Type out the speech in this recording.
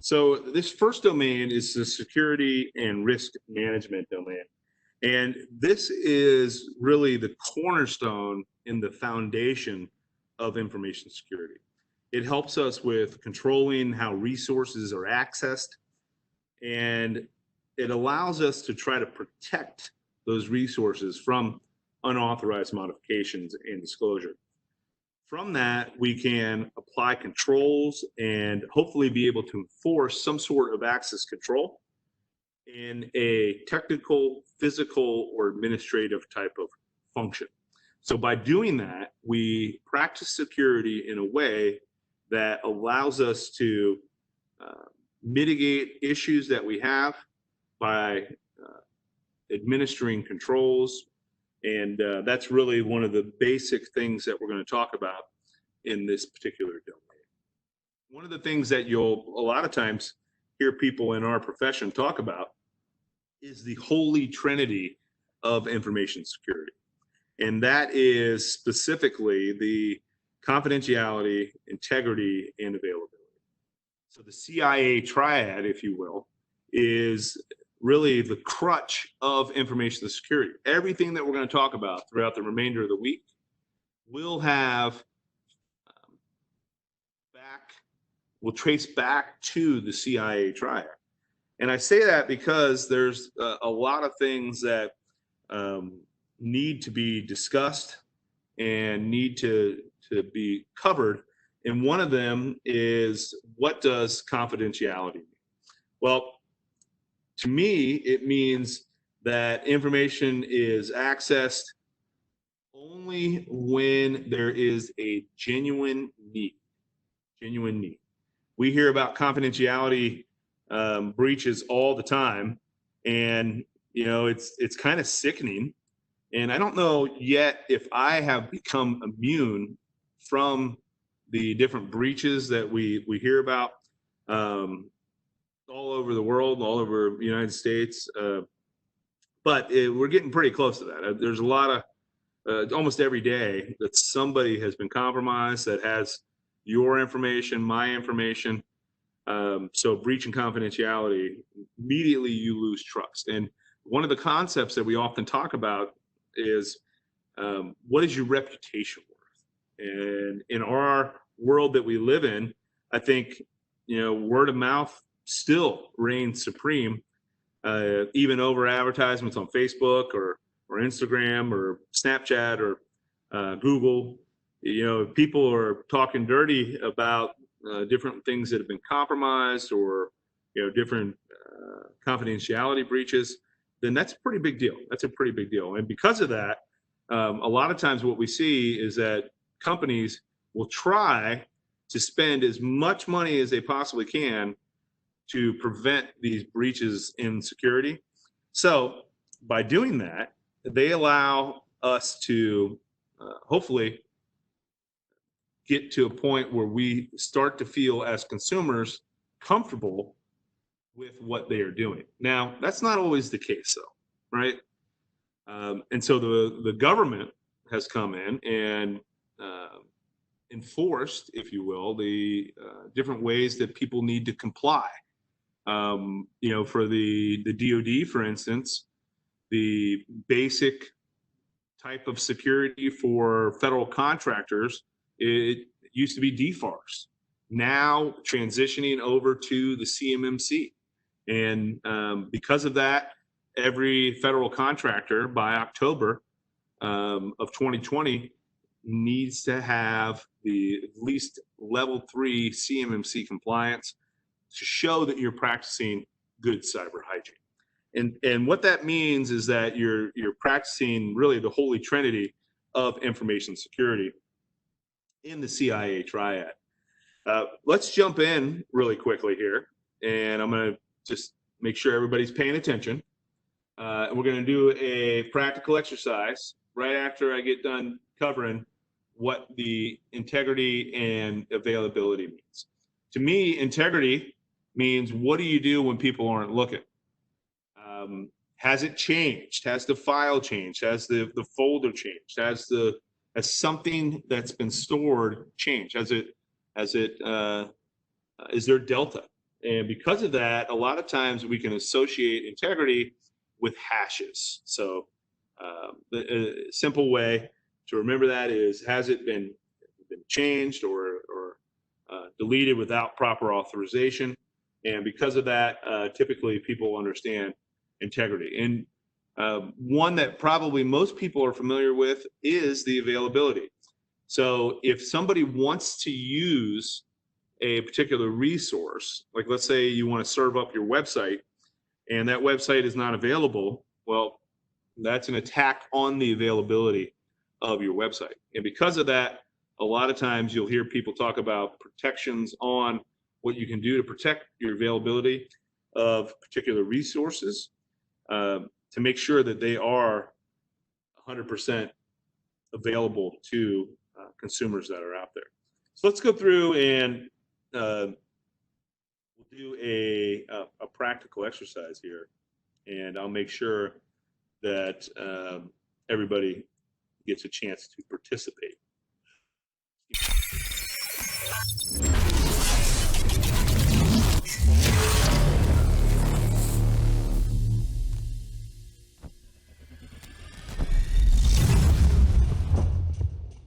So this first domain is the security and risk management domain. And this is really the cornerstone in the foundation of information security. It helps us with controlling how resources are accessed, and it allows us to try to protect those resources from unauthorized modifications and disclosure. From that, we can apply controls and hopefully be able to enforce some sort of access control in a technical, physical, or administrative type of function. So by doing that, we practice security in a way that allows us to mitigate issues that we have by administering controls. And that's really one of the basic things that we're going to talk about in this particular domain. One of the things that you'll a lot of times hear people in our profession talk about is the holy trinity of information security. And that is specifically the confidentiality, integrity, and availability. So the CIA Triad, if you will, is really the crutch of information security. Everything that we're going to talk about throughout the remainder of the week will have will trace back to the CIA Triad. And I say that because there's a lot of things that need to be discussed and need to be covered. And one of them is, what does confidentiality mean? Well, to me, it means that information is accessed only when there is a genuine need. Genuine need. We hear about confidentiality breaches all the time, and it's kind of sickening. And I don't know yet if I have become immune from the different breaches that we hear about all over the world, all over the United States. But we're getting pretty close to that. There's a lot of, almost every day, that somebody has been compromised that has your information, my information. So breaching confidentiality, immediately you lose trust. And one of the concepts that we often talk about is, what is your reputation worth? And in our world that we live in, I think, word of mouth still reigns supreme, even over advertisements on Facebook or Instagram or Snapchat or Google. People are talking dirty about different things that have been compromised, or different confidentiality breaches. Then that's a pretty big deal. That's a pretty big deal. And because of that, a lot of times what we see is that companies will try to spend as much money as they possibly can to prevent these breaches in security. So by doing that, they allow us to hopefully get to a point where we start to feel, as consumers, comfortable with what they are doing. Now, that's not always the case, though, right? And so the government has come in and enforced, if you will, the different ways that people need to comply. For the DoD, for instance, the basic type of security for federal contractors, it used to be DFARS, now transitioning over to the CMMC. And because of that, every federal contractor by October of 2020 needs to have at least level 3 CMMC compliance to show that you're practicing good cyber hygiene. And what that means is that you're practicing really the holy trinity of information security in the CIA Triad. Let's jump in really quickly here, and I'm going to just make sure everybody's paying attention. And we're going to do a practical exercise right after I get done covering what the integrity and availability means. To me, integrity means, what do you do when people aren't looking? Has it changed? Has the file changed? Has the folder changed? Has something that's been stored changed? Is there delta? And because of that, a lot of times we can associate integrity with hashes. So the simple way to remember that is, has it been changed or deleted without proper authorization? And because of that, typically people understand integrity. And one that probably most people are familiar with is the availability. So if somebody wants to use a particular resource, like let's say you want to serve up your website and that website is not available, well, that's an attack on the availability of your website. And because of that, a lot of times you'll hear people talk about protections on what you can do to protect your availability of particular resources, to make sure that they are 100% available to consumers that are out there. So let's go through and we'll do a practical exercise here, and I'll make sure that everybody gets a chance to participate.